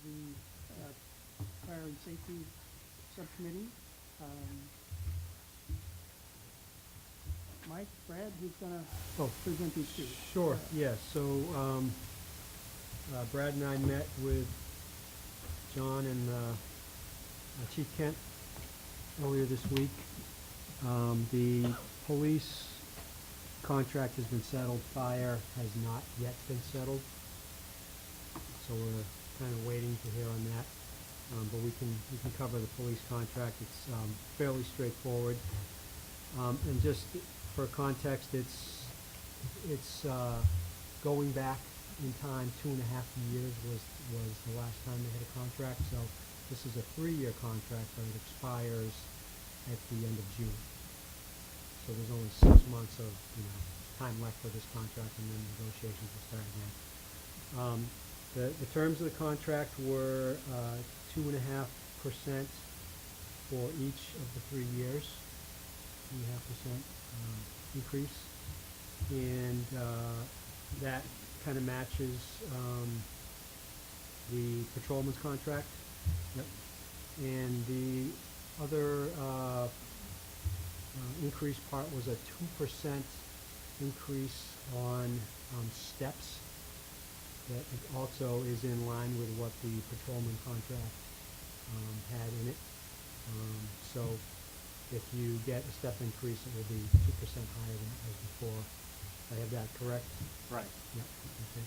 the Fire and Safety Subcommittee. Mike, Brad, who's going to present these to you? Sure, yes. So Brad and I met with John and Chief Kent earlier this week. The police contract has been settled. Fire has not yet been settled. So we're kind of waiting to hear on that. But we can cover the police contract. It's fairly straightforward. And just for context, it's going back in time. 2.5 years was the last time they had a contract. So this is a 3-year contract, but it expires at the end of June. So there's only 6 months of time left for this contract, and then negotiations will start again. The terms of the contract were 2.5% for each of the 3 years, 2.5% increase, and that kind of matches the patrolman's contract. Yep. And the other increase part was a 2% increase on steps. That also is in line with what the patrolman contract had in it. So if you get a step increase, it will be 2% higher than it was before. I have that correct? Right. Yeah. Okay.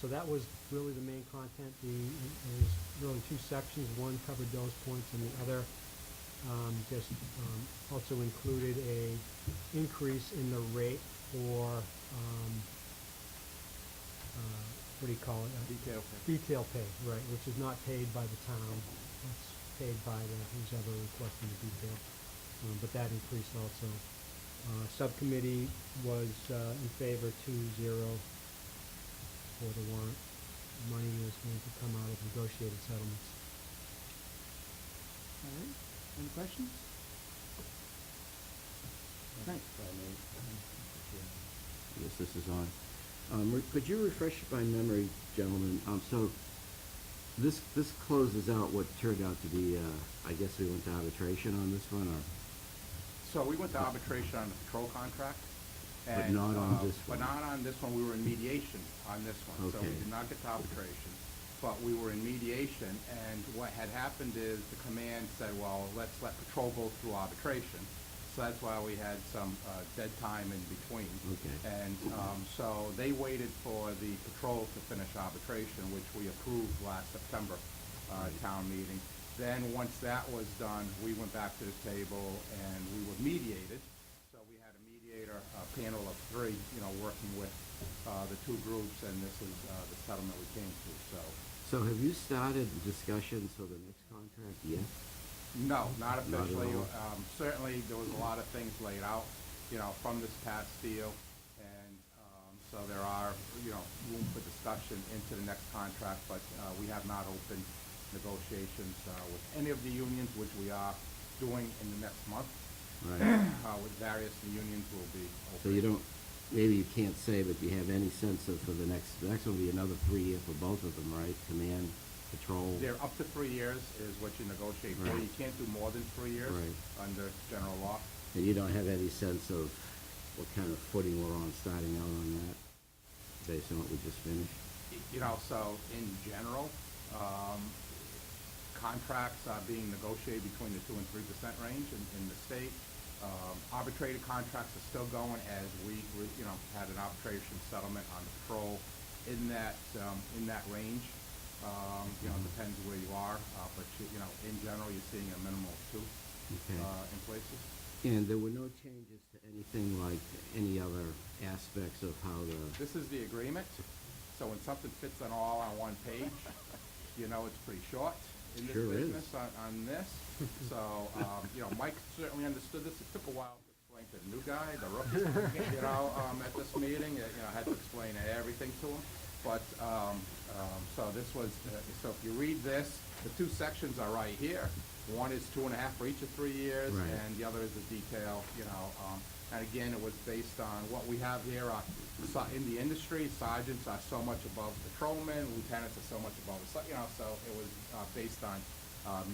So that was really the main content. There was really 2 sections. One covered those points, and the other just also included a increase in the rate for what do you call it? Detail pay. Detail pay, right, which is not paid by the town. It's paid by who's ever requesting the detail. But that increased also. Subcommittee was in favor 2-0 for the warrant. Money is going to come out of negotiated settlements. All right. Any questions? Thanks. Yes, this is on. Could you refresh my memory, gentlemen? So this closes out what turned out to be, I guess we went to arbitration on this one, or? So we went to arbitration on the patrol contract. But And, not on this one. But not on this one. We were in mediation on this one. So we Okay. did not get to arbitration, but we were in mediation. And what had happened is the command said, well, let's let patrol go through arbitration. So that's why we had some dead time in between. Okay. And so they waited for the patrol to finish arbitration, which we approved last September town meeting. Then once that was done, we went back to the table and we were mediated. So we had a mediator panel of 3, working with the 2 groups, and this is the settlement we came to. So have you started discussions for the next contract yet? No, not officially. Not at all. Certainly, there was a lot of things laid out, from this past deal, and so there are, room for discussion into the next contract, but we have not opened negotiations with any of the unions, which we are doing in the next month. Right. With various unions will be open. So you don't, maybe you can't say, but do you have any sense of for the next one will be another 3 year for both of them, right? Command, patrol? They're up to 3 years is what you negotiate for. Right. You can't do more than 3 years Right. under general law. And you don't have any sense of what kind of footing we're on starting out on that, based on what we just finished? So in general, contracts are being negotiated between the 2 and 3% range in the state. Arbitrated contracts are still going as we had an arbitration settlement on the patrol in that range. Depends where you are, but in general, you're seeing a minimum of 2 Okay. in places. And there were no changes to anything like any other aspects of how the, This is the agreement, so when something fits all on one page, it's pretty short in this Sure is. business on this. So, Mike certainly understood this. It took a while to explain to the new guy, the rookie, at this meeting. I had to explain everything to him. But, so this was, so if you read this, the 2 sections are right here. One is 2.5 for each of 3 years, Right. and the other is the detail, And again, it was based on what we have here are, in the industry, sergeants are so much above patrolmen, lieutenants are so much above, so it was based on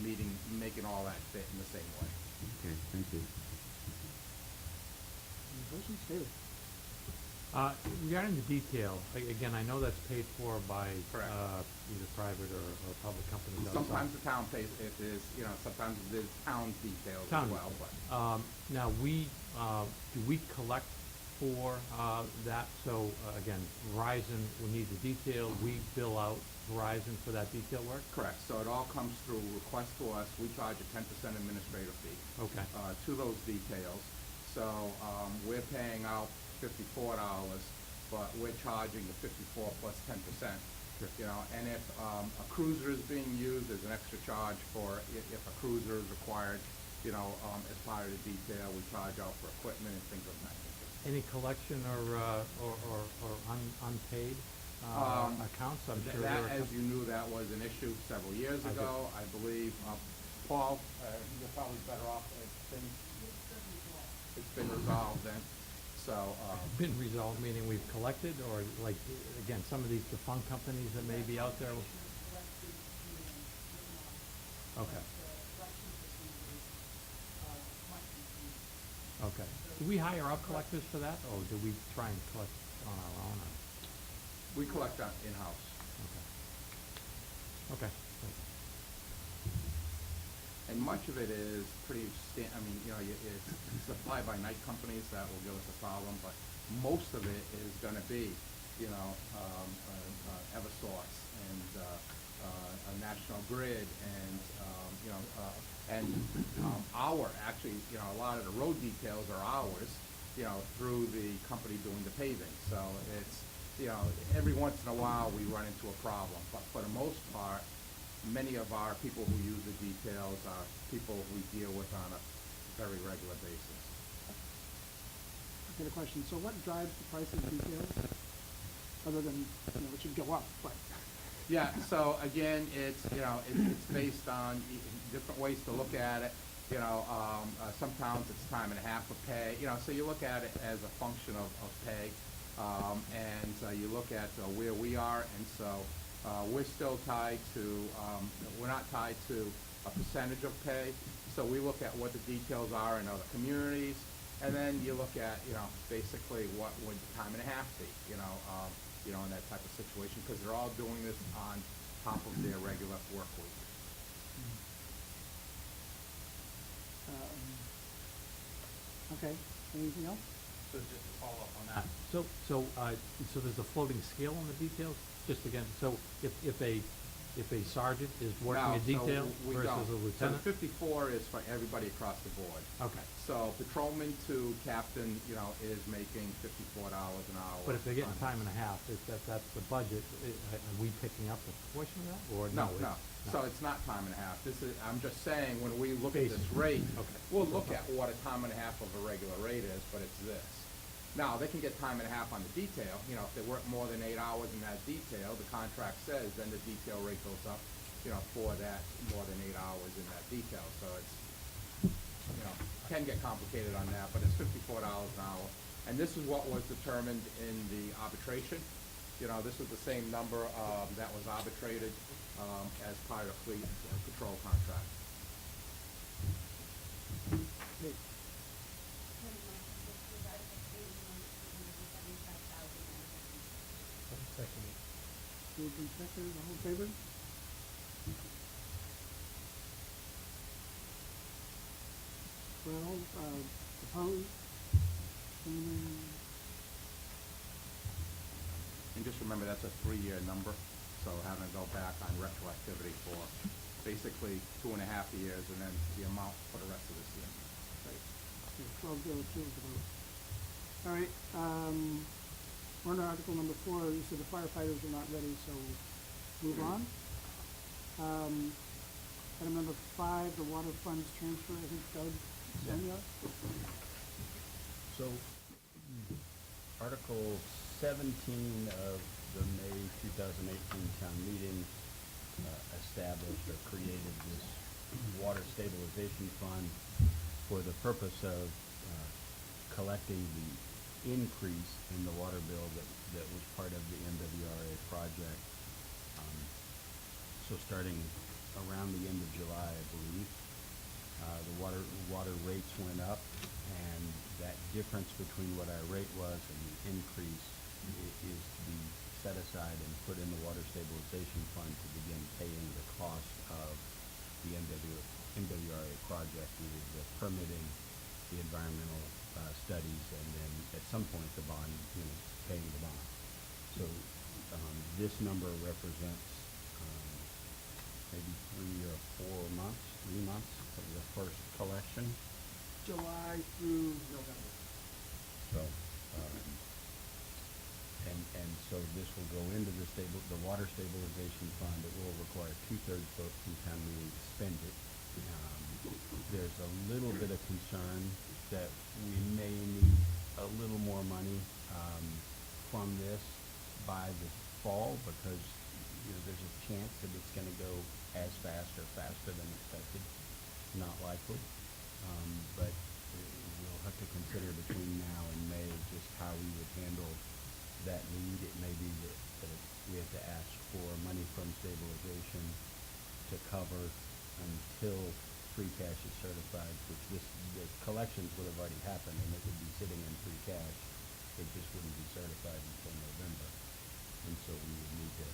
making all that fit in the same way. Okay, thank you. Any questions? David? Regarding the detail, again, I know that's paid for by Correct. Either private or public companies outside. Sometimes the town pays, it is, sometimes it is town details as Town well, details. but. Now, do we collect for that? So, again, Verizon will need the detail, we bill out Verizon for that detail work? Correct, so it all comes through request to us, we charge a 10% administrative fee. Okay. To those details. So, we're paying out $54, but we're charging the 54 plus 10%. Sure. And if a cruiser is being used, there's an extra charge for if a cruiser is required, as part of the detail, we charge out for equipment and things of that nature. Any collection or unpaid accounts? I'm sure That, there are. as you knew, that was an issue several years I did. ago. I believe, Paul, you're probably better off if things, it's been resolved then, so. Been resolved, meaning we've collected, or like, again, some of these defunct companies that may be out there? Okay. Okay. Do we hire out collectors for that, or do we try and collect on our own? Or? We collect that in-house. Okay. Okay. And much of it is pretty it's the fly-by-night companies that will give us a problem, but most of it is gonna be, Eversource and, National Grid and, actually, a lot of the road details are ours, through the company doing the paving. So it's, every once in a while we run into a problem, but for the most part, many of our people who use the details are people we deal with on a very regular basis. Okay, the question, so what drives the price of details? Other than, it should go up, but. Yeah, so again, it's based on different ways to look at it. Some towns it's time and a half of pay, so you look at it as a function of pay. And you look at where we are, and so we're still tied to, we're not tied to a percentage of pay. So we look at what the details are in other communities, and then you look at, basically what would time and a half be, in that type of situation, because they're all doing this on top of their regular work week. Okay, anything else? So just to follow up on that. So there's a floating scale on the details? Just again, so if a sergeant is working a detail versus a lieutenant? So the 54 is for everybody across the board. Okay. So patrolman to captain, is making $54 an hour. But if they're getting on time and a half, if that's the budget, are we picking up a portion of that, or No, no? no. So it's not time and a half. I'm just saying, when we look at this Basic. rate, Okay. we'll look at what a time and a half of a regular rate is, but it's this. Now, they can get time and a half on the detail. If they work more than 8 hours in that detail, the contract says, then the detail rate goes up, for that more than 8 hours in that detail. So it's, can get complicated on that, but it's $54 an hour. And this is what was determined in the arbitration. This was the same number that was arbitrated as part of the fleet patrol contract. Okay. Moved and seconded, all in favor? Well, opposed? And just remember, that's a 3-year number, so having to go back on retroactivity for basically 2.5 years, and then the amount for the rest of this year. Okay, 12-0, 2 to vote. All right, warrant article number 4, you said the firefighters are not ready, so we'll move on. Item number 5, the water funds transfer, I think Doug, Sonia? So, Article 17 of the May 2018 town meeting established or created this water stabilization fund for the purpose of collecting the increase in the water bill that was part of the MWRA project. So starting around the end of July, I believe, the water rates went up, and that difference between what our rate was and the increase is to be set aside and put in the water stabilization fund to begin paying the cost of the MWRA project, either the permitting, the environmental studies, and then at some point the bond, paying the bond. So this number represents maybe 3 or 4 months, 3 months of the first collection. July through November. So, and so this will go into the water stabilization fund. It will require 2/3 vote from town meeting to spend it. There's a little bit of concern that we may need a little more money from this by the fall, because there's a chance that it's going to go as fast or faster than expected. Not likely, but we'll have to consider between now and May just how we would handle that need. It may be that we have to ask for money from stabilization to cover until free cash is certified, which the collections would have already happened and it would be sitting in free cash. It just wouldn't be certified until November. And so we would need to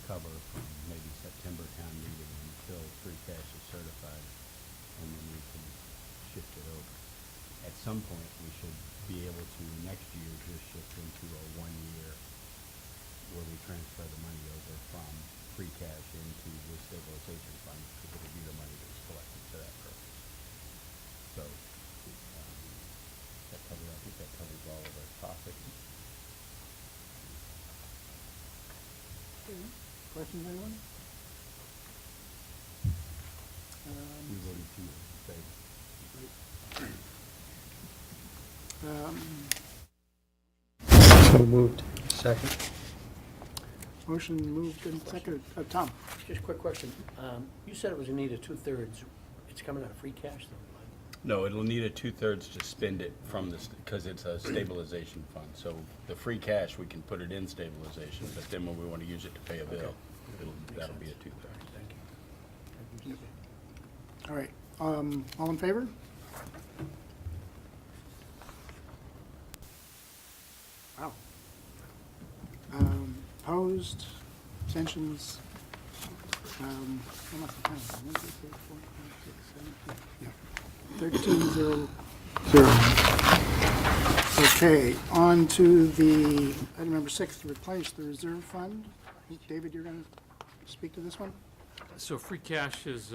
cover from maybe September town meeting until free cash is certified, and then we can shift it over. At some point, we should be able to, next year, just shift into a 1 year where we transfer the money over from free cash into the stabilization fund, because it'll be the money that was collected for that purpose. So, I think that covers all of our topics. Okay. Questions, anyone? We voted to say. So moved. Second. Motion moved and seconded. Tom? Just a quick question. You said it was in need of 2/3. It's coming out of free cash, though, right? No, it'll need a 2/3 to spend it from this, because it's a stabilization fund. So the free cash, we can put it in stabilization, but then when we want to use it to pay a bill, that'll be a 2/3. Thank you. All right. All in favor? Wow. Opposed? Abstentions? How much the time? 1, 2, 3, 4, 5, 6, 7, 8. Yeah. 13-0. Okay, on to the, item number 6, to replenish the reserve fund. David, you're going to speak to this one? So free cash has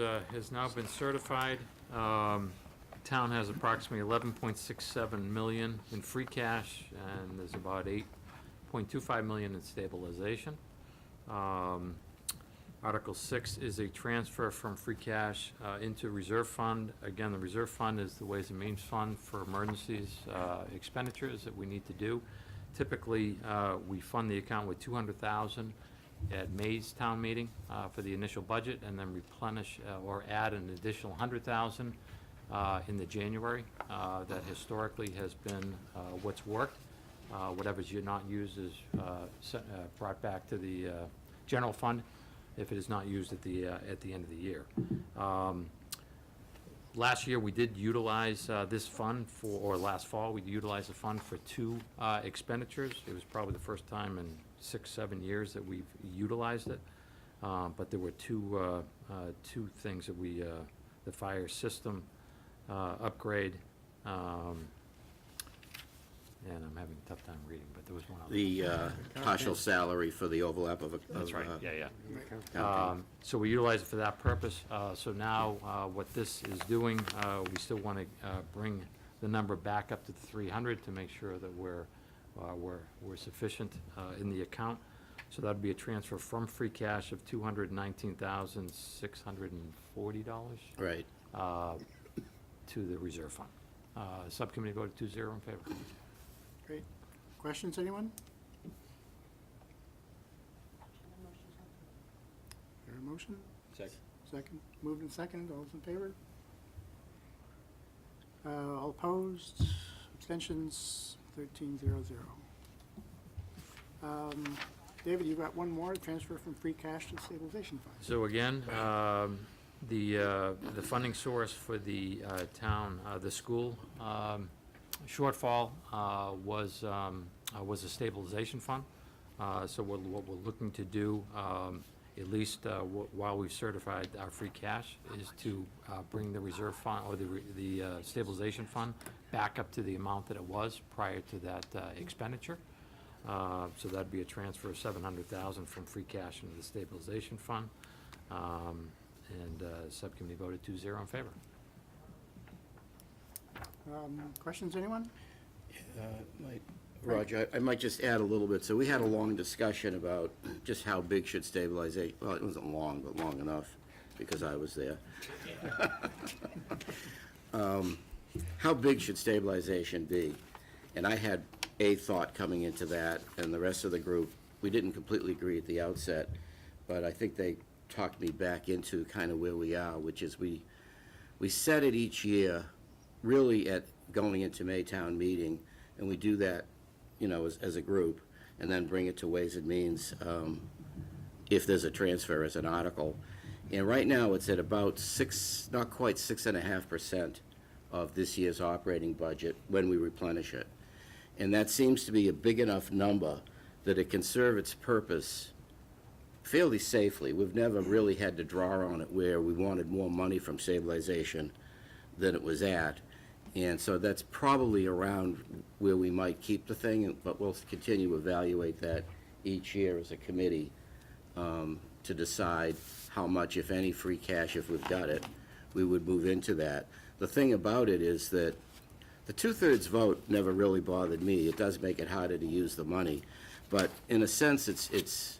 now been certified. Town has approximately 11.67 million in free cash, and there's about 8.25 million in stabilization. Article 6 is a transfer from free cash into reserve fund. Again, the reserve fund is the Ways and Means Fund for emergencies, expenditures that we need to do. Typically, we fund the account with $200,000 at May's town meeting for the initial budget, and then replenish or add an additional $100,000 in the January. That historically has been what's worked. Whatever's not used is brought back to the general fund if it is not used at the end of the year. Last year, we did utilize this fund or last fall, we utilized the fund for 2 expenditures. It was probably the first time in 6-7 years that we've utilized it. But there were two things that the fire system upgrade, and I'm having a tough time reading, but there was one other. The partial salary for the overlap of. That's right, yeah. Okay. So we utilize it for that purpose. So now, what this is doing, we still want to bring the number back up to 300 to make sure that we're sufficient in the account. So that'd be a transfer from free cash of $219,640. Right. To the reserve fund. Subcommittee voted 2-0 in favor. Great. Questions, anyone? Is there a motion? Second. Second. Moved and seconded. All those in favor? All opposed? Abstentions, 13-0-0. David, you've got one more, transfer from free cash to stabilization fund. So again, the funding source for the town, the school shortfall was a stabilization fund. So what we're looking to do, at least while we've certified our free cash, is to bring the reserve fund, or the stabilization fund, back up to the amount that it was prior to that expenditure. So that'd be a transfer of $700,000 from free cash into the stabilization fund. And subcommittee voted 2-0 in favor. Questions, anyone? Roger, I might just add a little bit. So we had a long discussion about just how big should stabilization, well, it wasn't long, but long enough, because I was there. How big should stabilization be? And I had a thought coming into that, and the rest of the group, we didn't completely agree at the outset, but I think they talked me back into kind of where we are, which is we set it each year, really at going into Maytown meeting, and we do that, as a group, and then bring it to Ways and Means if there's a transfer as an article. And right now, it's at about not quite 6.5% of this year's operating budget when we replenish it. And that seems to be a big enough number that it can serve its purpose fairly safely. We've never really had to draw on it where we wanted more money from stabilization than it was at. And so that's probably around where we might keep the thing, but we'll continue to evaluate that each year as a committee to decide how much, if any, free cash, if we've got it, we would move into that. The thing about it is that the two-thirds vote never really bothered me. It does make it harder to use the money, but in a sense, it's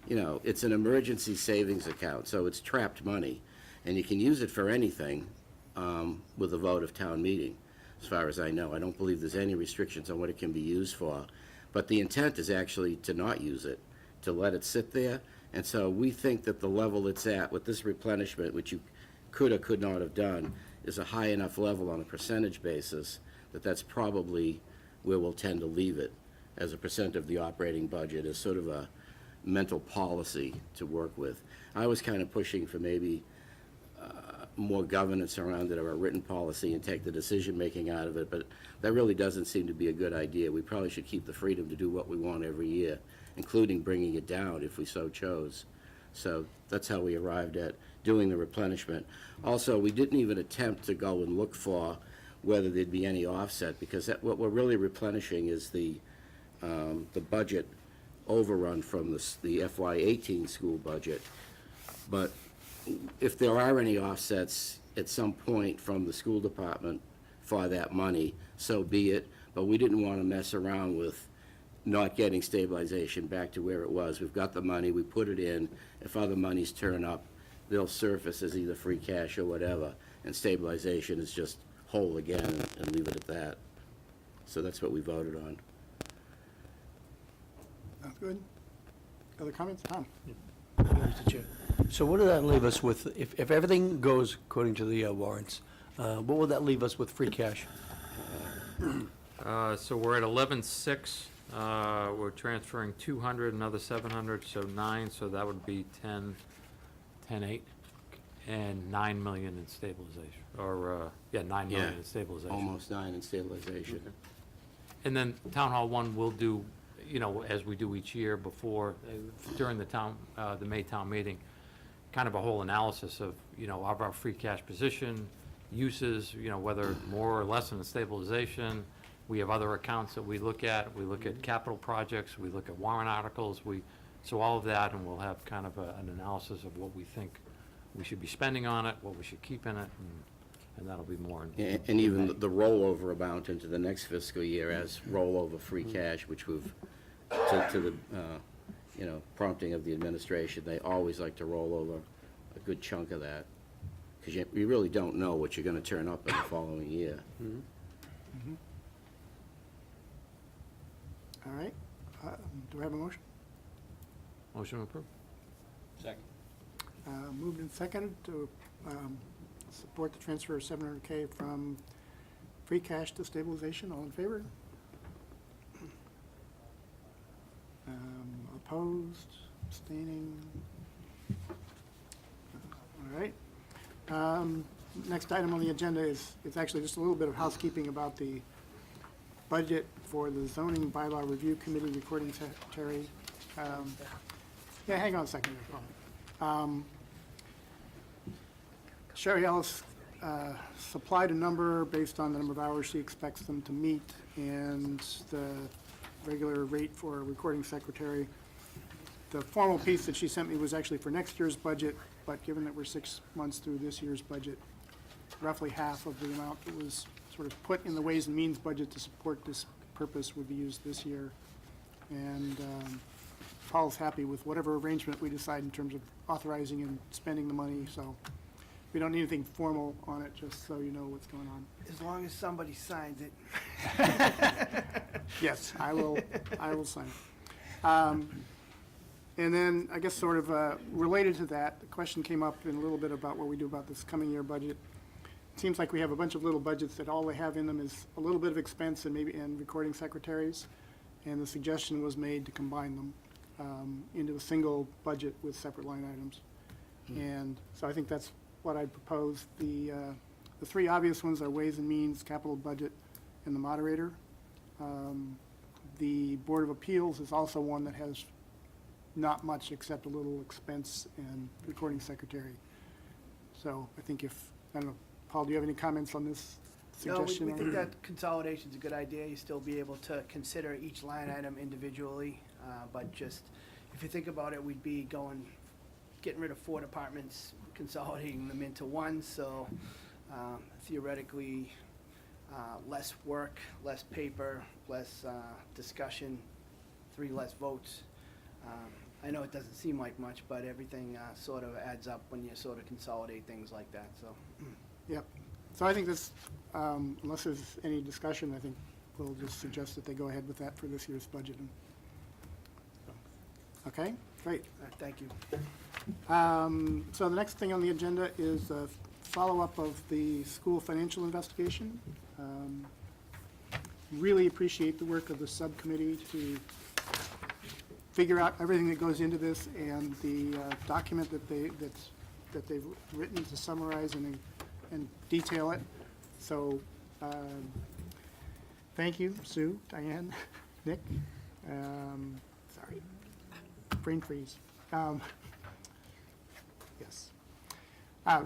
an emergency savings account, so it's trapped money, and you can use it for anything with a vote of town meeting, as far as I know. I don't believe there's any restrictions on what it can be used for, but the intent is actually to not use it, to let it sit there, and so we think that the level it's at with this replenishment, which you could or could not have done, is a high enough level on a percentage basis that that's probably where we'll tend to leave it as a percent of the operating budget, as sort of a mental policy to work with. I was kind of pushing for maybe more governance around it, or a written policy, and take the decision-making out of it, but that really doesn't seem to be a good idea. We probably should keep the freedom to do what we want every year, including bringing it down if we so chose. So that's how we arrived at doing the replenishment. Also, we didn't even attempt to go and look for whether there'd be any offset, because what we're really replenishing is the budget overrun from the FY18 school budget. But if there are any offsets at some point from the school department for that money, so be it. But we didn't want to mess around with not getting stabilization back to where it was. We've got the money, we put it in. If other monies turn up, they'll surface as either free cash or whatever, and stabilization is just whole again, and leave it at that. So that's what we voted on. Sounds good. Other comments? Tom? Mr. Chair. So what did that leave us with, if everything goes according to the warrants, what would that leave us with free cash? So we're at 11.6. We're transferring 200, another 700, so 9. So that would be 10.8, and 9 million in stabilization, or 9 million in stabilization. Almost 9 in stabilization. And then Town Hall 1 will do, as we do each year before, during the Maytown meeting, kind of a whole analysis of our free cash position, uses, whether more or less in the stabilization. We have other accounts that we look at. We look at capital projects. We look at warrant articles. So all of that, and we'll have kind of an analysis of what we think we should be spending on it, what we should keep in it, and that'll be more. And even the rollover amount into the next fiscal year as rollover free cash, which we've, to the, prompting of the administration, they always like to roll over a good chunk of that, because you really don't know what you're going to turn up in the following year. All right. Do I have a motion? Motion approved. Second. Moved and seconded to support the transfer of $700K from free cash to stabilization. All in favor? Opposed, abstaining? All right. Next item on the agenda is, it's actually just a little bit of housekeeping about the budget for the zoning bylaw review committee recording secretary. Yeah, hang on a second there, Paul. Sherry Ellis supplied a number based on the number of hours she expects them to meet and the regular rate for a recording secretary. The formal piece that she sent me was actually for next year's budget, but given that we're 6 months through this year's budget, roughly half of the amount that was sort of put in the Ways and Means budget to support this purpose would be used this year. And Paul's happy with whatever arrangement we decide in terms of authorizing and spending the money, so we don't need anything formal on it, just so you know what's going on. As long as somebody signs it. Yes, I will sign it. And then, I guess sort of related to that, the question came up in a little bit about what we do about this coming year budget. It seems like we have a bunch of little budgets that all they have in them is a little bit of expense and maybe recording secretaries. And the suggestion was made to combine them into a single budget with separate line items. And so I think that's what I'd propose. The three obvious ones are Ways and Means, Capital Budget, and the Moderator. The Board of Appeals is also one that has not much except a little expense and recording secretary. So I think I don't know, Paul, do you have any comments on this No, suggestion? we think that consolidation's a good idea. You still be able to consider each line item individually, but just, if you think about it, we'd be getting rid of 4 departments, consolidating them into one, so theoretically, less work, less paper, less discussion, 3 less votes. I know it doesn't seem like much, but everything sort of adds up when you sort of consolidate things like that, so. Yep. So I think this, unless there's any discussion, I think we'll just suggest that they go ahead with that for this year's budget. Okay, great. Thank you. So the next thing on the agenda is a follow-up of the school financial investigation. Really appreciate the work of the subcommittee to figure out everything that goes into this, and the document that they've written to summarize and detail it. So thank you, Sue, Diane, Nick. Sorry, brain freeze. Yes.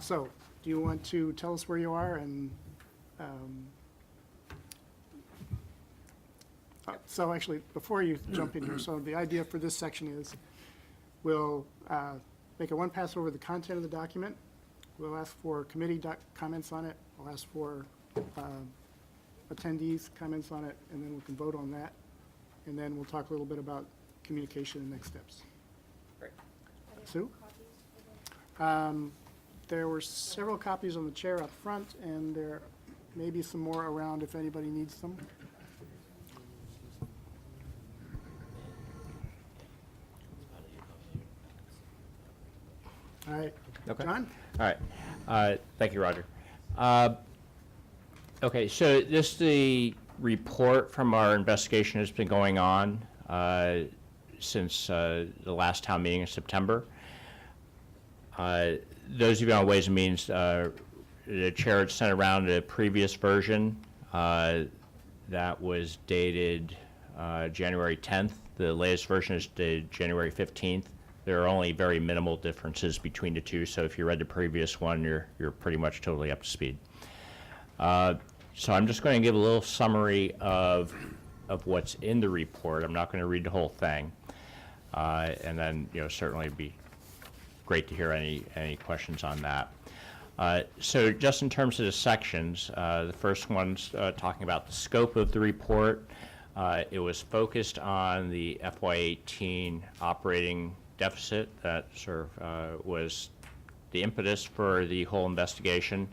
So do you want to tell us where you are? And so actually, before you jump in here, so the idea for this section is we'll make a one-pass over the content of the document. We'll ask for committee comments on it. We'll ask for attendees' comments on it, and then we can vote on that. And then we'll talk a little bit about communication and next steps. Great. Sue? There were several copies on the chair up front, and there may be some more around if anybody needs them. All right. Okay. John? All right. Thank you, Roger. Okay, so the report from our investigation has been going on since the last town meeting in September. Those of you on Ways and Means, the chair had sent around a previous version that was dated January 10th. The latest version is dated January 15th. There are only very minimal differences between the two, so if you read the previous one, you're pretty much totally up to speed. So I'm just going to give a little summary of what's in the report. I'm not going to read the whole thing, and then certainly it'd be great to hear any questions on that. So just in terms of the sections, the first one's talking about the scope of the report. It was focused on the FY18 operating deficit that sort of was the impetus for the whole investigation,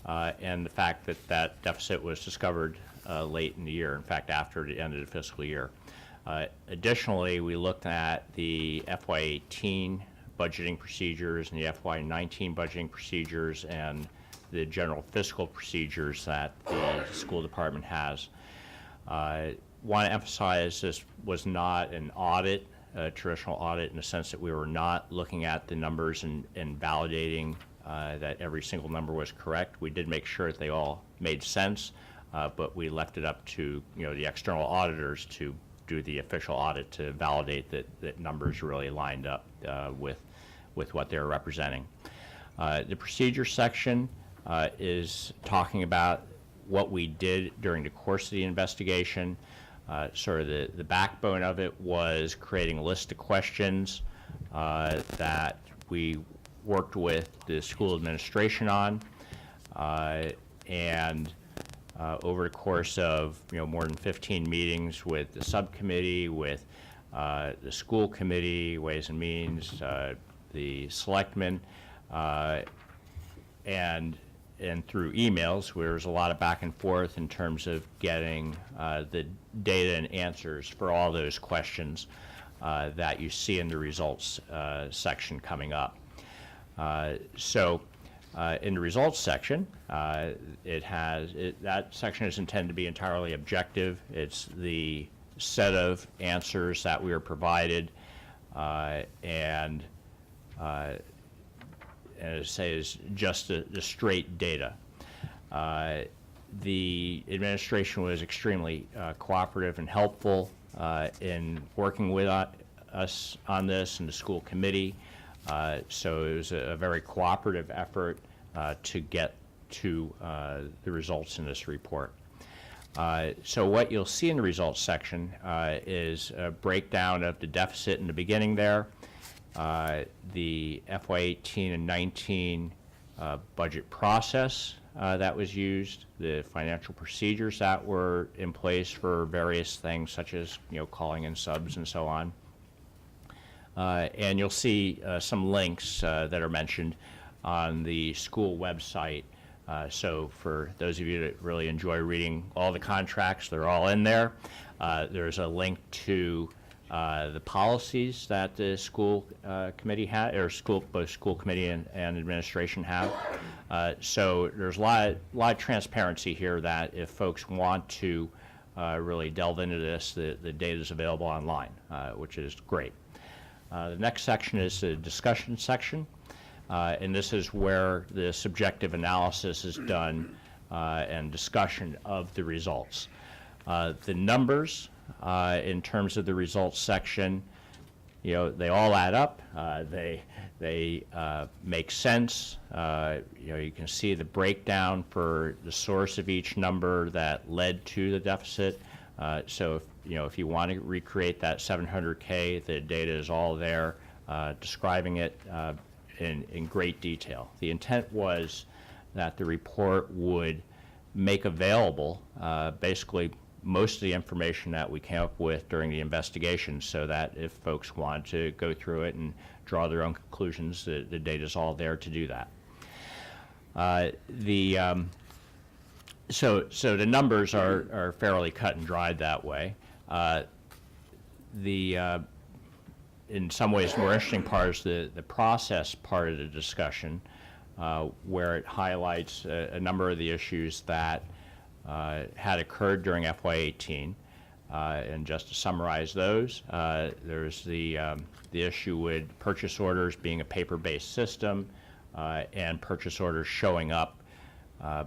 and the fact that that deficit was discovered late in the year, in fact after the end of the fiscal year. Additionally, we looked at the FY18 budgeting procedures and the FY19 budgeting procedures and the general fiscal procedures that the school department has. Want to emphasize this was not an audit, a traditional audit, in the sense that we were not looking at the numbers and validating that every single number was correct. We did make sure that they all made sense, but we left it up to the external auditors to do the official audit to validate that numbers really lined up with what they're representing. The procedure section is talking about what we did during the course of the investigation. Sort of the backbone of it was creating a list of questions that we worked with the school administration on, and over the course of more than 15 meetings with the subcommittee, with the school committee, Ways and Means, the selectmen, and through emails, where there's a lot of back and forth in terms of getting the data and answers for all those questions that you see in the results section coming up. So in the results section, that section is intended to be entirely objective. It's the set of answers that we are provided, and as I say, is just the straight data. The administration was extremely cooperative and helpful in working with us on this, and the school committee. So it was a very cooperative effort to get to the results in this report. So what you'll see in the results section is a breakdown of the deficit in the beginning there, the FY18 and 19 budget process that was used, the financial procedures that were in place for various things such as calling in subs and so on. And you'll see some links that are mentioned on the school website. So for those of you that really enjoy reading all the contracts, they're all in there. There's a link to the policies that the school committee had, or both school committee and administration have. So there's a lot of transparency here that if folks want to really delve into this, the data is available online, which is great. The next section is the discussion section, and this is where the subjective analysis is done and discussion of the results. The numbers in terms of the results section, they all add up. They make sense. You can see the breakdown for the source of each number that led to the deficit. So if you want to recreate that 700K, the data is all there, describing it in great detail. The intent was that the report would make available basically most of the information that we came up with during the investigation, so that if folks want to go through it and draw their own conclusions, the data is all there to do that. So the numbers are fairly cut and dried that way. In some ways, more interesting part is the process part of the discussion, where it highlights a number of the issues that had occurred during FY18. And just to summarize those, there's the issue with purchase orders being a paper-based system, and purchase orders showing up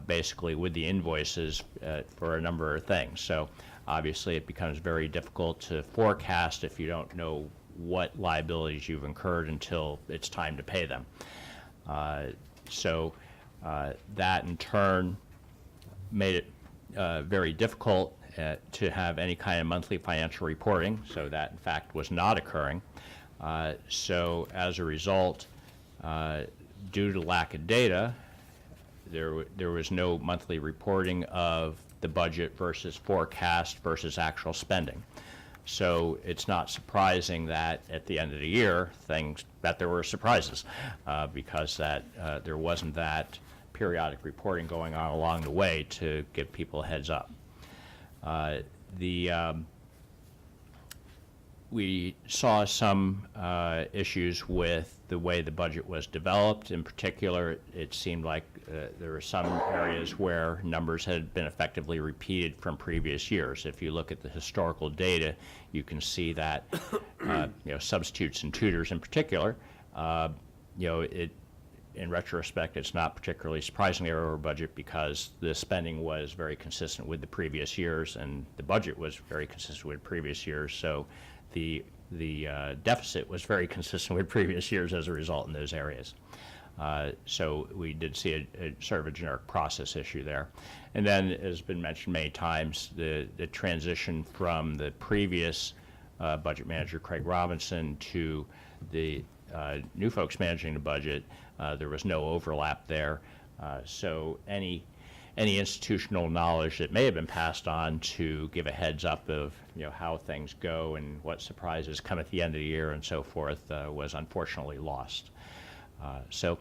basically with the invoices for a number of things. So obviously it becomes very difficult to forecast if you don't know what liabilities you've incurred until it's time to pay them. So that in turn made it very difficult to have any kind of monthly financial reporting, so that in fact was not occurring. So as a result, due to lack of data, there was no monthly reporting of the budget versus forecast versus actual spending. So it's not surprising that at the end of the year, that there were surprises, because there wasn't that periodic reporting going on along the way to give people a heads up. we saw some issues with the way the budget was developed. In particular, it seemed like there were some areas where numbers had been effectively repeated from previous years. If you look at the historical data, you can see that substitutes and tutors in particular, in retrospect, it's not particularly surprisingly over budget because the spending was very consistent with the previous years and the budget was very consistent with previous years. So the deficit was very consistent with previous years as a result in those areas. So we did see a sort of a generic process issue there. And then, as has been mentioned many times, the transition from the previous budget manager, Craig Robinson, to the new folks managing the budget, there was no overlap there. So any institutional knowledge that may have been passed on to give a heads up of how things go and what surprises come at the end of the year and so forth was unfortunately lost. So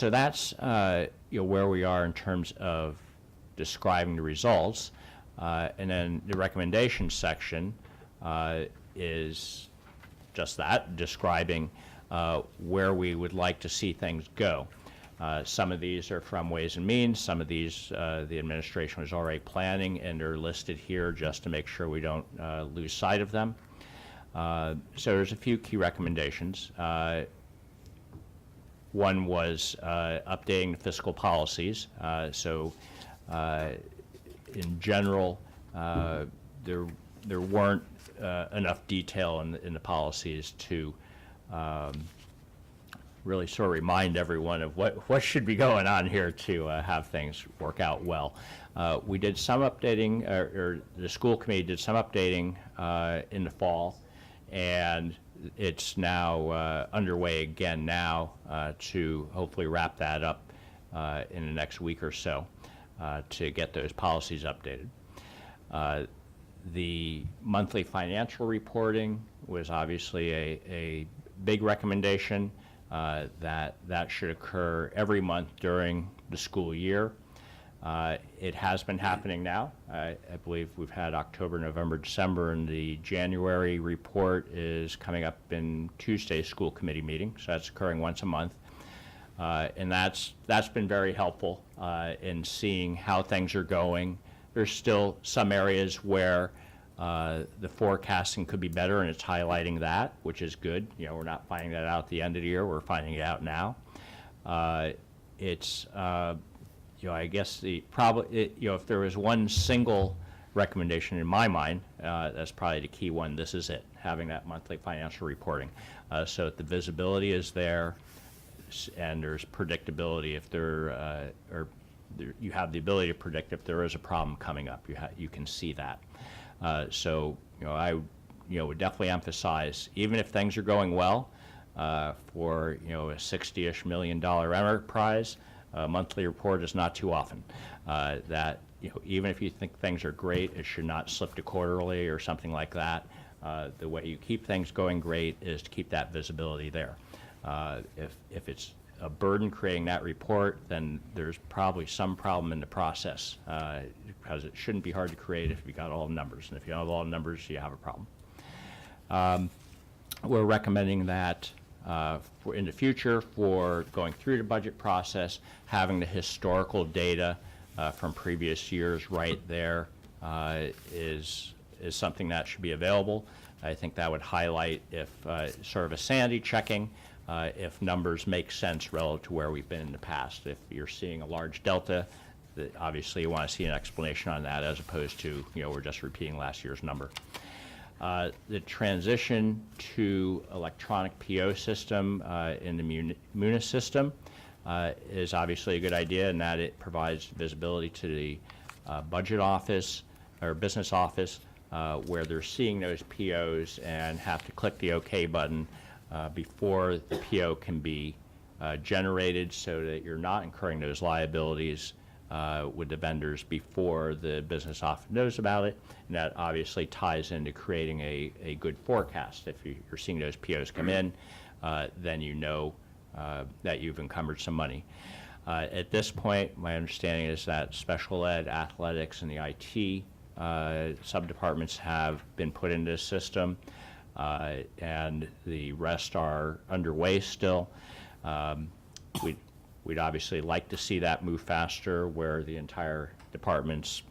that's where we are in terms of describing the results, and then the recommendation section is just that, describing where we would like to see things go. Some of these are from Ways and Means. Some of these the administration was already planning, and are listed here just to make sure we don't lose sight of them. So there's a few key recommendations. One was updating the fiscal policies. In general, there weren't enough detail in the policies to really sort of remind everyone of what should be going on here to have things work out well. We did some updating, or the school committee did some updating in the fall, and it's now underway again now to hopefully wrap that up in the next week or so to get those policies updated. The monthly financial reporting was obviously a big recommendation that should occur every month during the school year. It has been happening now. I believe we've had October, November, December, and the January report is coming up in Tuesday's school committee meeting, so that's occurring once a month. And that's been very helpful in seeing how things are going. There's still some areas where the forecasting could be better, and it's highlighting that, which is good. We're not finding that out at the end of the year. We're finding it out now. I guess if there was one single recommendation in my mind, that's probably the key one. This is it, having that monthly financial reporting, so that the visibility is there, and there's predictability. If you have the ability to predict if there is a problem coming up, you can see that. I would definitely emphasize, even if things are going well, for a $60-ish million enterprise, a monthly report is not too often. That even if you think things are great, it should not slip to quarterly or something like that. The way you keep things going great is to keep that visibility there. If it's a burden creating that report, then there's probably some problem in the process, because it shouldn't be hard to create if you got all the numbers. And if you don't have all the numbers, you have a problem. We're recommending that in the future, for going through the budget process, having the historical data from previous years right there is something that should be available. I think that would highlight if sort of a sanity checking, if numbers make sense relative to where we've been in the past. If you're seeing a large delta, obviously you want to see an explanation on that, as opposed to we're just repeating last year's number. The transition to electronic PO system in the Munis system is obviously a good idea, in that it provides visibility to the budget office or business office, where they're seeing those POs and have to click the OK button before the PO can be generated, so that you're not incurring those liabilities with the vendors before the business office knows about it. And that obviously ties into creating a good forecast. If you're seeing those POs come in, then you know that you've encumbered some money. At this point, my understanding is that special ed, athletics, and the IT subdepartments have been put into this system. and the rest are underway still. We'd obviously like to see that move faster where the entire department's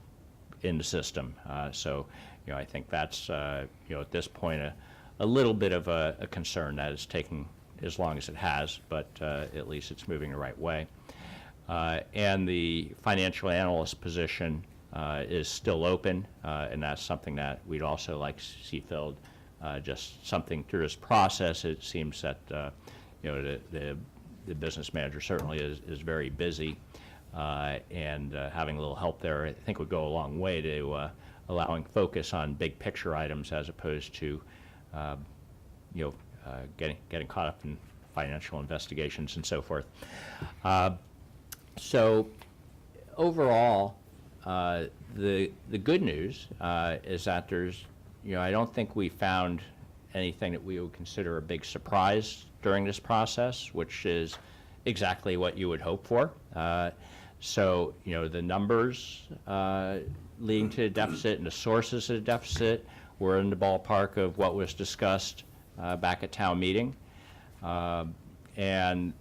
in the system. So, I think that's, at this point, a little bit of a concern that it's taking as long as it has, but at least it's moving the right way. And the financial analyst position is still open, and that's something that we'd also like to see filled. Just something through this process, it seems that, the business manager certainly is very busy, and having a little help there, I think, would go a long way to allowing focus on big picture items as opposed to, getting caught up in financial investigations and so forth. So overall, the good news is that there's, I don't think we found anything that we would consider a big surprise during this process, which is exactly what you would hope for. So, the numbers leading to the deficit and the sources of the deficit were in the ballpark of what was discussed back at town meeting. And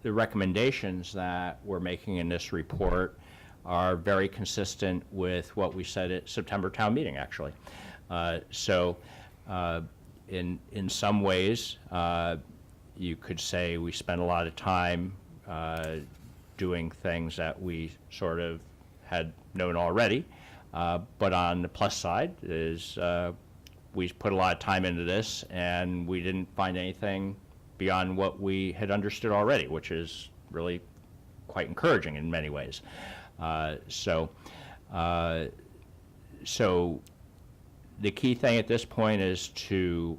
the recommendations that we're making in this report are very consistent with what we said at September town meeting, actually. So in some ways, you could say we spent a lot of time doing things that we sort of had known already. But on the plus side is we put a lot of time into this and we didn't find anything beyond what we had understood already, which is really quite encouraging in many ways. So the key thing at this point is to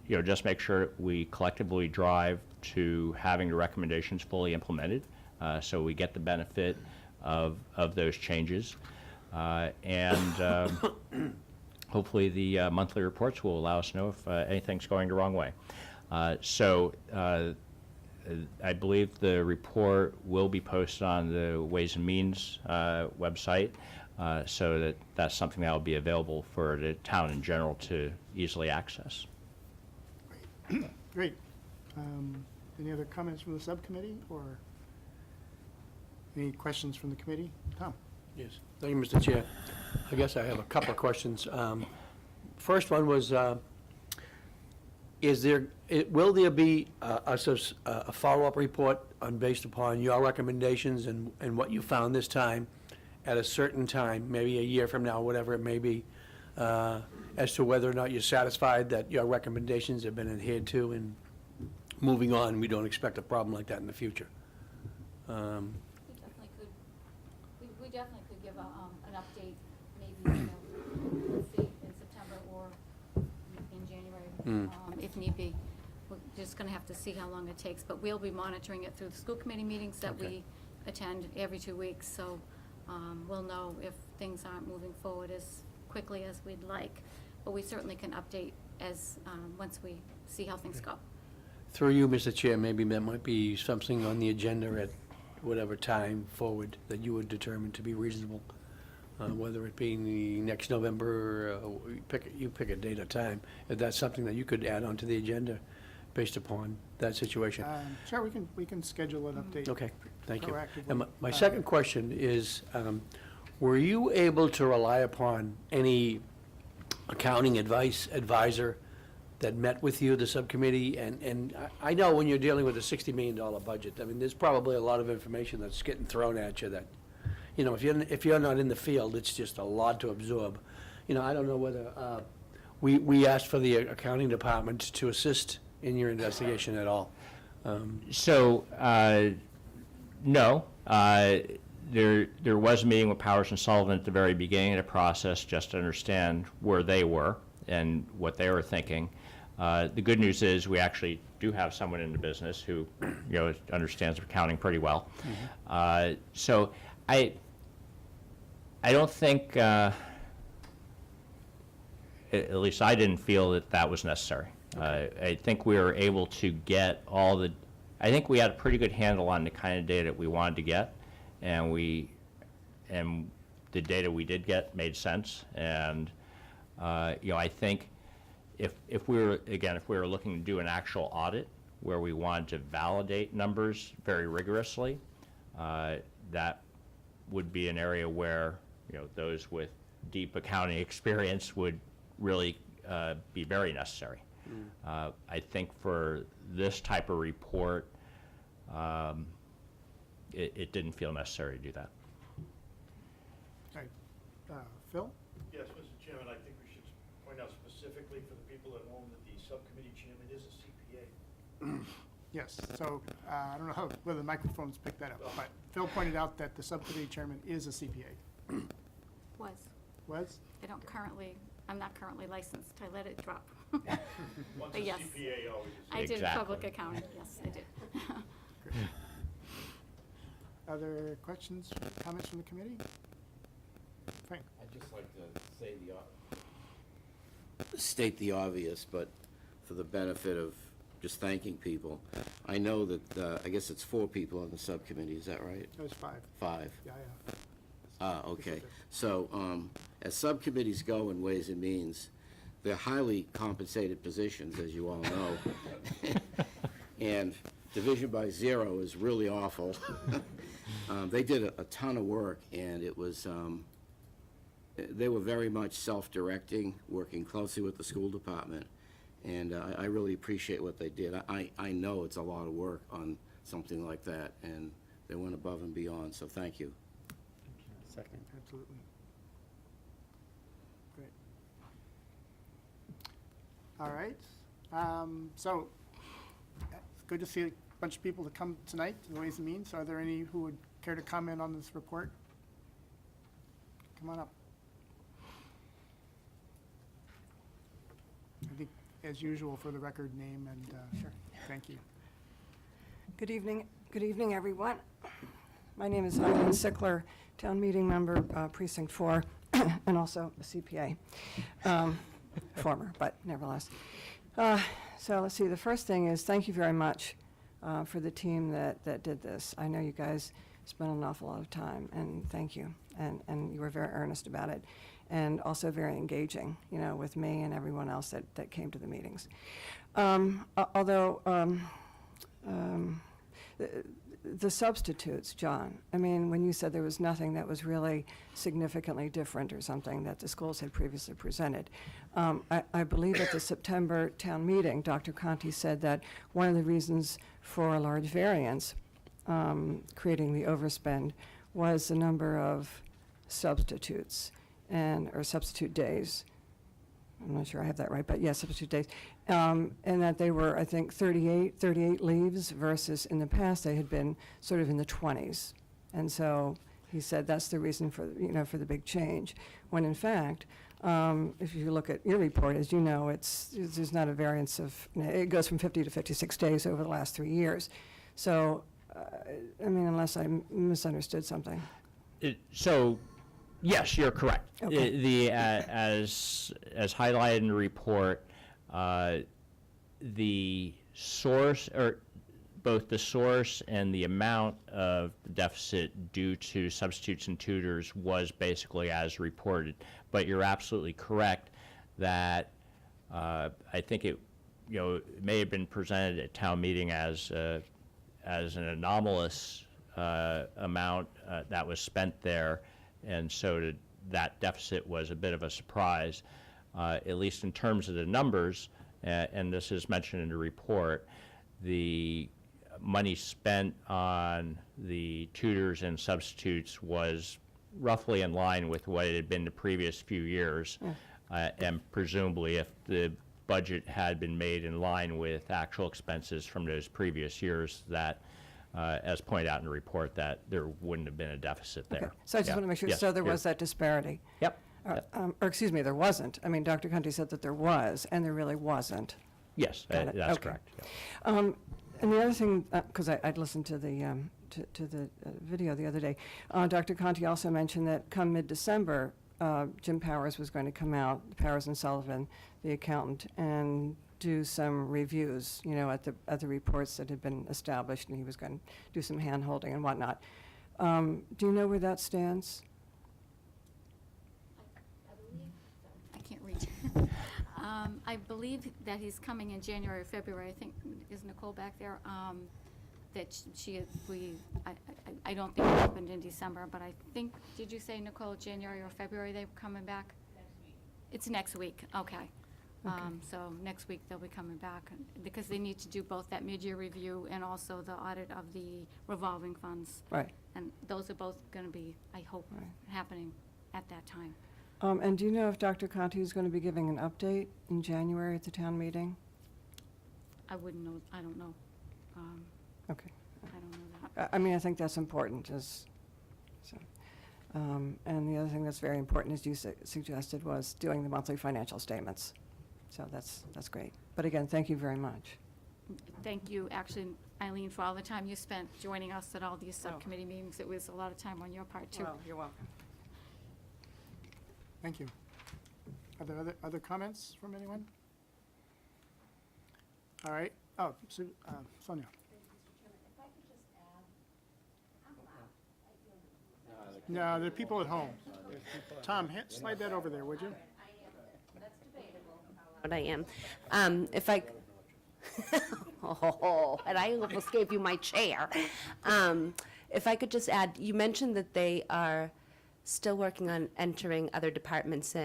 just make sure we collectively drive to having the recommendations fully implemented, so we get the benefit of those changes, and hopefully the monthly reports will allow us to know if anything's going the wrong way. So I believe the report will be posted on the Ways and Means website, so that's something that will be available for the town in general to easily access. Great. Any other comments from the subcommittee, or any questions from the committee? Tom? Yes, thank you, Mr. Chair. I guess I have a couple of questions. First one was, will there be a follow-up report based upon your recommendations and what you found this time at a certain time, maybe a year from now, whatever it may be, as to whether or not you're satisfied that your recommendations have been adhered to, and moving on, we don't expect a problem like that in the future? We definitely could give an update, maybe, let's see, in September or in January, if need be. We're just gonna have to see how long it takes, but we'll be monitoring it through the school committee meetings that we attend every 2 weeks, so we'll know if things aren't moving forward as quickly as we'd like. But we certainly can update as, once we see how things go. Through you, Mr. Chair, maybe there might be something on the agenda at whatever time forward that you would determine to be reasonable, whether it be the next November, you pick a date or time, if that's something that you could add onto the agenda based upon that situation. Sure, we can schedule an update. Okay, thank you. Proactively. And my second question is, were you able to rely upon any accounting advisor that met with you, the subcommittee? And I know when you're dealing with a $60 million budget, I mean, there's probably a lot of information that's getting thrown at you that, if you're not in the field, it's just a lot to absorb. I don't know whether, we asked for the accounting department to assist in your investigation at all. So, no. There was a meeting with Powers and Sullivan at the very beginning of the process just to understand where they were and what they were thinking. The good news is we actually do have someone in the business who, understands accounting pretty well. So I don't think, at least I didn't feel that was necessary. I think we were able to get I think we had a pretty good handle on the kind of data that we wanted to get, and the data we did get made sense. And I think if we were, again, if we were looking to do an actual audit where we wanted to validate numbers very rigorously, that would be an area where, those with deep accounting experience would really be very necessary. I think for this type of report, it didn't feel necessary to do that. All right. Phil? Yes, Mr. Chairman, I think we should point out specifically for the people at home that the subcommittee chairman is a CPA. Yes, so I don't know whether the microphones picked that up, but Phil pointed out that the subcommittee chairman is a CPA. Was. Was? I'm not currently licensed. I let it drop. Once But a yes. CPA, always a CPA. I did Exactly. public accounting, yes, I did. Other questions, comments from the committee? Frank? I'd just like to state the obvious, but for the benefit of just thanking people. I know that, I guess it's 4 people on the subcommittee, is that right? It was 5. 5? Yeah. Okay. So, as subcommittees go in Ways and Means, they're highly compensated positions, as you all know. And division by 0 is really awful. They did a ton of work, and it was, they were very much self-directing, working closely with the school department. And I really appreciate what they did. I know it's a lot of work on something like that, and they went above and beyond, so thank you. Second. Absolutely. Great. All right. So, it's good to see a bunch of people to come tonight to the Ways and Means. Are there any who would care to comment on this report? Come on up. I think, as usual, for the record, name and, thank you. Good evening, everyone. My name is Eileen Sickler, town meeting member, precinct 4, and also a CPA, former, but nevertheless. So let's see, the first thing is thank you very much for the team that did this. I know you guys spent an awful lot of time, and thank you. And you were very earnest about it, and also very engaging, with me and everyone else that came to the meetings. Although the substitutes, John, I mean, when you said there was nothing that was really significantly different or something that the schools had previously presented, I believe at the September town meeting, Dr. Conti said that one of the reasons for a large variance, creating the overspend, was the number of substitutes or substitute days. I'm not sure I have that right, but yes, substitute days. And that they were, I think, 38 leaves versus in the past they had been sort of in the 20s. And so he said that's the reason for the big change. When in fact, if you look at your report, as you know, there's not a variance of, it goes from 50 to 56 days over the last 3 years. So, I mean, unless I misunderstood something. So, yes, you're correct. Okay. As highlighted in the report, the source, or both the source and the amount of deficit due to substitutes and tutors was basically as reported. But you're absolutely correct that I think it may have been presented at town meeting as an anomalous amount that was spent there, and so that deficit was a bit of a surprise, at least in terms of the numbers, and this is mentioned in the report. The money spent on the tutors and substitutes was roughly in line with what it had been the previous few years, and presumably if the budget had been made in line with actual expenses from those previous years, that as pointed out in the report, that there wouldn't have been a deficit there. Okay. So I just want to make sure, Yes, so there yeah. was that disparity? Yep. Or excuse me, there wasn't. I mean, Dr. Conti said that there was, and there really wasn't. Yes, Got it. that's Okay. correct. Yeah. And the other thing, because I'd listened to the video the other day, Dr. Conti also mentioned that come mid-December, Jim Powers was going to come out, Powers and Sullivan, the accountant, and do some reviews, at the reports that had been established, and he was going to do some hand-holding and whatnot. Do you know where that stands? I believe, I can't read. I believe that he's coming in January or February. I think, is Nicole back there? That I don't think it happened in December, but I think, did you say, Nicole, January or February they were coming back? Next week. It's next week, okay. So next week they'll be coming back, because they need to do both that mid-year review and also the audit of the revolving funds. Right. And those are both going to be, I hope, Right. happening at that time. And do you know if Dr. Conti is going to be giving an update in January at the town meeting? I wouldn't know, I don't know. Okay. I don't know that. I mean, I think that's important, and the other thing that's very important, as you suggested, was doing the monthly financial statements. So that's great. But again, thank you very much. Thank you, actually, Eileen, for all the time you spent joining us at all these subcommittee meetings. It was a lot of time on your part, too. Well, you're welcome. Thank you. Are there other comments from anyone? All right. Oh, Sonia. No, there are people at home. Tom, slide that over there, would you? What I am. If I, oh, and I almost gave you my chair. If I could just add, you mentioned that they are still working on entering other departments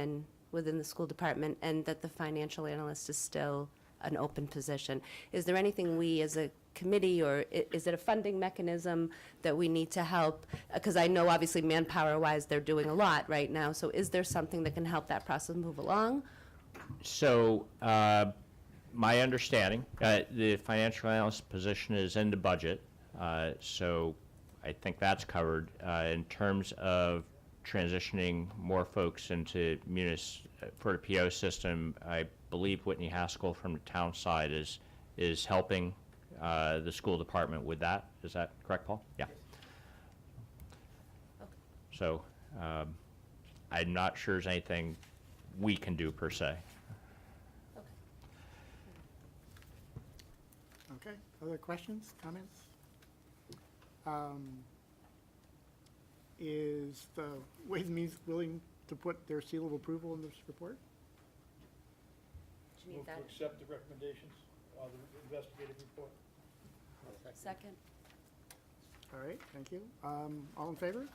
within the school department, and that the financial analyst is still an open position. Is there anything we as a committee, or is it a funding mechanism that we need to help? Because I know obviously manpower-wise they're doing a lot right now, so is there something that can help that process move along? So, my understanding, the financial analyst position is in the budget, so I think that's covered. In terms of transitioning more folks into for the PO system, I believe Whitney Haskell from the town side is helping the school department with that. Is that correct, Paul? Yeah. So, I'm not sure there's anything we can do per se. Okay. Other questions, comments? Is the Ways and Means willing to put their seal of approval in this report? Do you Move need to that? accept the recommendations of the investigative report. Second? All right, thank you. All in favor?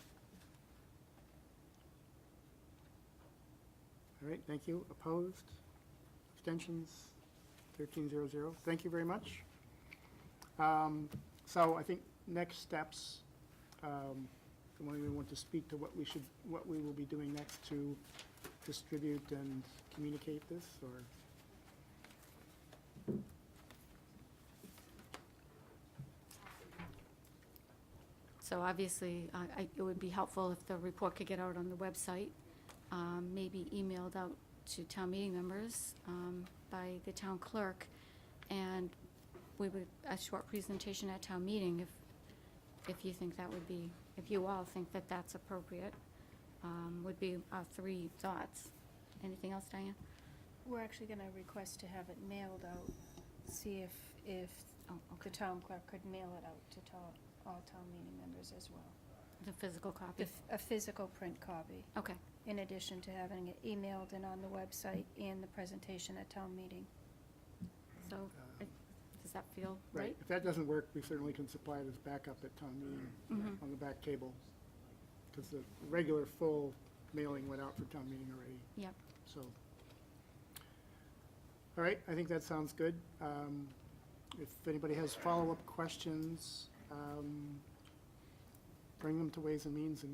All right, thank you. Opposed? Abstentions? 1300. Thank you very much. So I think next steps, anyone want to speak to what we will be doing next to distribute and communicate this, or? So obviously, it would be helpful if the report could get out on the website, maybe emailed out to town meeting members by the town clerk, and we would, a short presentation at town meeting, if you think that would be, if you all think that that's appropriate, would be our 3 thoughts. Anything else, Diane? We're actually going to request to have it mailed out, see if the town clerk could mail it out to all town meeting members as well. The physical copy? A physical print copy, Okay. in addition to having it emailed and on the website and the presentation at town meeting. So, does that feel right? If that doesn't work, we certainly can supply it as backup at town meeting on the back table, because the regular full mailing went out for town meeting already. Yep. So, all right, I think that sounds good. If anybody has follow-up questions, bring them to Ways and Means, and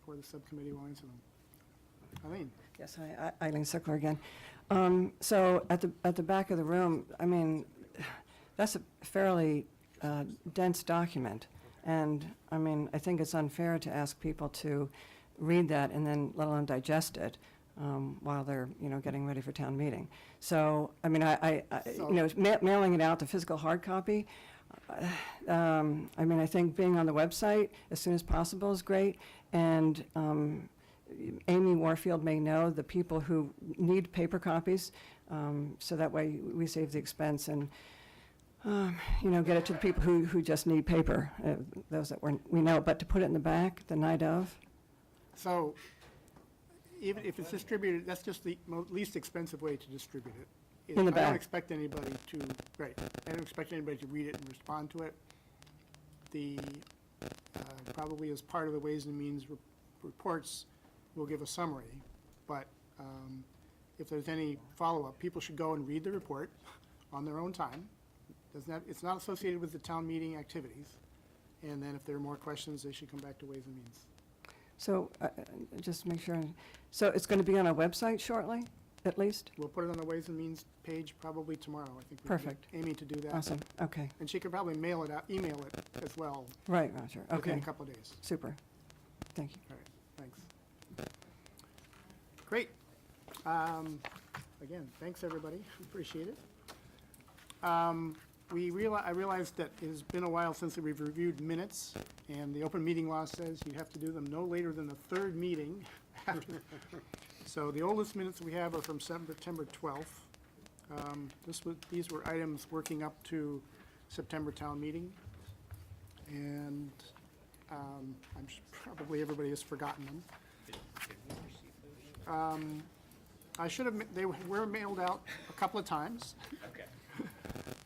or the subcommittee will answer them. Eileen? Yes, Eileen Sickler again. So at the back of the room, I mean, that's a fairly dense document. And, I mean, I think it's unfair to ask people to read that and then let alone digest it while they're, getting ready for town meeting. So, I mean, mailing it out, the physical hard copy, I mean, I think being on the website as soon as possible is great. And Amy Warfield may know the people who need paper copies, so that way we save the expense and, get it to the people who just need paper, those that we know. But to put it in the back the night of? So, even if it's distributed, that's just the least expensive way to distribute it. In the I don't back. expect anybody to, right, I don't expect anybody to read it and respond to it. The, probably as part of the Ways and Means reports, we'll give a summary, but if there's any follow-up, people should go and read the report on their own time. Doesn't have, it's not associated with the town meeting activities, and then if there are more questions, they should come back to Ways and Means. So, just to make sure, so it's going to be on our website shortly, at least? We'll put it on the Ways and Means page probably tomorrow, I think. Perfect. We're aiming to do that. Awesome, okay. And she could probably mail it out, email it as well Right, Roger, within okay. a couple of days. Super, thank you. All right, thanks. Great. Again, thanks, everybody, appreciate it. I realized that it has been a while since we've reviewed minutes, and the open meeting law says you have to do them no later than the third meeting after. So the oldest minutes we have are from September 12th. These were items working up to September town meeting, and probably everybody has forgotten them. I should have, they were mailed out a couple of times. Okay.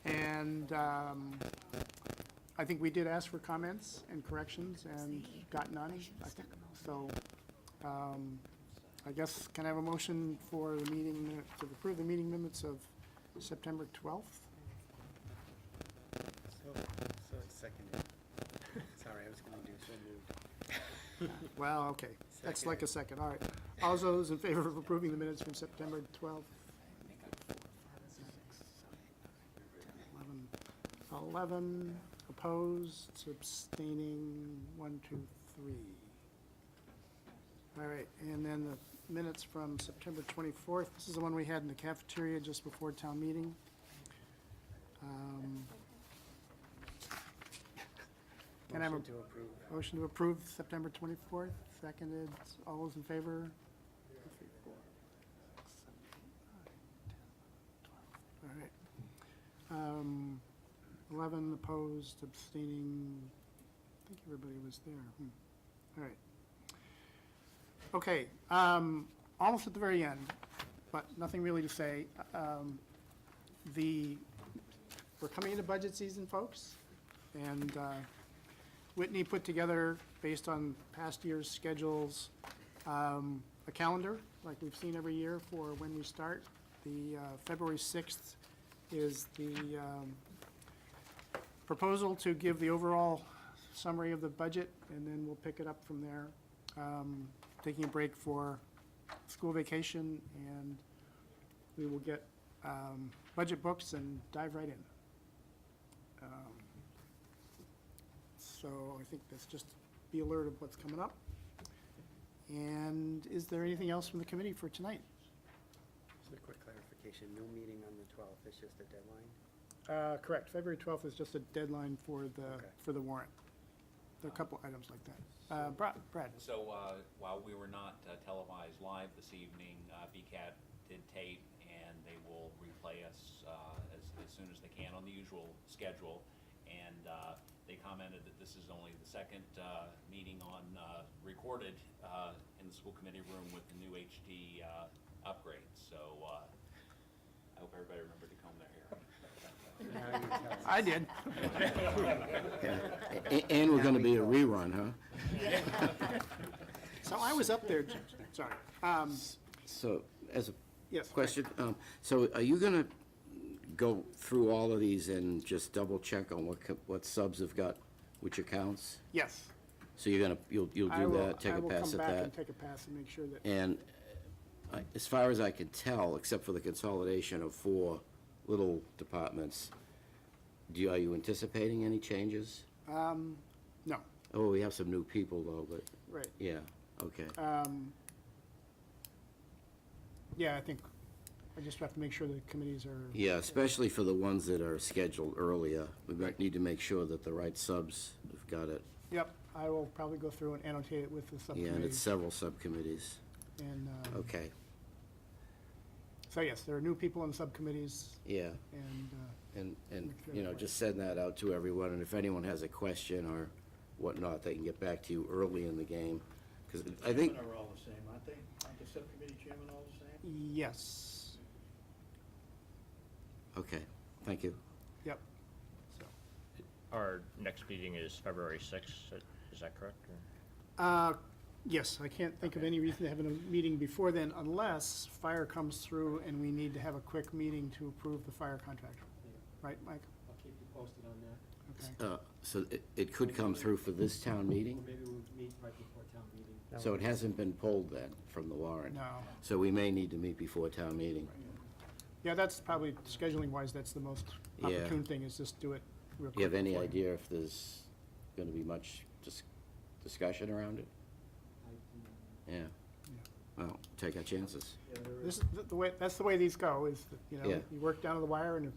And I think we did ask for comments and corrections and got none, I think. So I guess, can I have a motion for the meeting, to approve the meeting minutes of September 12th? So it's seconded. Sorry, I was gonna do so moved. Well, okay, that's like a second, all right. All those in favor of approving the minutes from September 12th? 11, opposed, abstaining, 1, 2, 3. All right, and then the minutes from September 24th. This is the one we had in the cafeteria just before town meeting. Can I have a Motion to approve. motion to approve September 24th? Seconded, all those in favor? 3, 4, 6, 7, 8, 9, 10, 11, 12. All right. 11 opposed, abstaining, I think everybody was there. All right. Okay, almost at the very end, but nothing really to say. We're coming into budget season, folks, and Whitney put together, based on past year's schedules, a calendar, like we've seen every year, for when we start. The February 6th is the proposal to give the overall summary of the budget, and then we'll pick it up from there. Taking a break for school vacation, and we will get budget books and dive right in. So I think that's just be alert of what's coming up. And is there anything else from the committee for tonight? Just a quick clarification, no meeting on the 12th, it's just a deadline? Correct, February 12th is just a deadline for Okay. the warrant. There are a couple items like that. Brad? So while we were not televised live this evening, BCAT did tape, and they will replay us as soon as they can on the usual schedule. And they commented that this is only the second meeting on recorded in the school committee room with the new HD upgrades. So I hope everybody remembered to comb their hair. I did. And we're gonna be a rerun, huh? So I was up there, sorry. So, as a Yes. question, so are you gonna go through all of these and just double check on what subs have got which accounts? Yes. So you'll do that, take a pass at I will come back and that? take a pass and make sure that, And as far as I can tell, except for the consolidation of 4 little departments, are you anticipating any changes? no, Oh, we have some new people though, but, right. yeah, okay. Yeah, I think I just have to make sure the committees are. Yeah, especially for the ones that are scheduled earlier. We might need to make sure that the right subs have got it. Yep, I will probably go through and annotate it with the Yeah, and it's subcommittees. several subcommittees. And, Okay, so yes, there are new people in subcommittees, yeah. and, And, Make sure you know, that- just send that out to everyone, and if anyone has a question or whatnot, they can get back to you early in the game. Because I think, Chairmen are all the same, aren't they? Aren't the subcommittee chairman all the same? Yes. Okay, thank you. Yep. So, Our next meeting is February 6th, is that correct? yes, I can't think of any reason to have a meeting before then unless fire comes through and we need to have a quick meeting to approve the fire contract. Right, Mike? I'll keep you posted on that. Okay. So it could come through for this town meeting? Maybe we'll meet right before town meeting. So it hasn't been pulled then from the warrant? No. So we may need to meet before town meeting? Yeah, that's probably, scheduling wise, that's the most Yeah. opportune thing, is just do it real quick. Do you have any before- idea if there's gonna be much discussion around it? Yeah. Well, take our chances. This, the way, that's the way these go, is, that, you know, Yeah. you work down to the wire, and if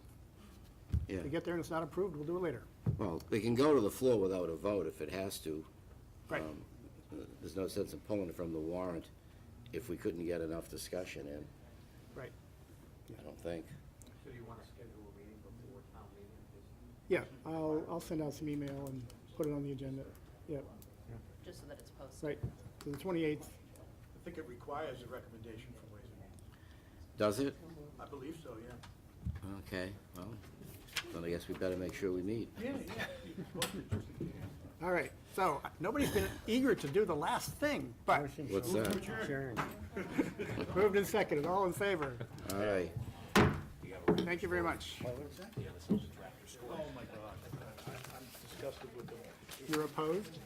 Yeah. we get there and it's not approved, we'll do it later. Well, they can go to the floor without a vote if it has to. Right. There's no sense in pulling it from the warrant if we couldn't get enough discussion in, Right. I don't think. So do you want to schedule a meeting before town meeting? Yeah, I'll send out some email and put it on the agenda. Yeah, Just so that it's posted. right, so the 28th. I think it requires a recommendation from Ways and Means. Does it? I believe so, yeah. Okay, well, then I guess we better make sure we meet. Yeah, yeah. All right, so nobody's been eager to do the last thing, but What's that? Sharon. moved and seconded, all in favor. All right. Thank you very much. Oh, my God. I'm disgusted with them. You're opposed?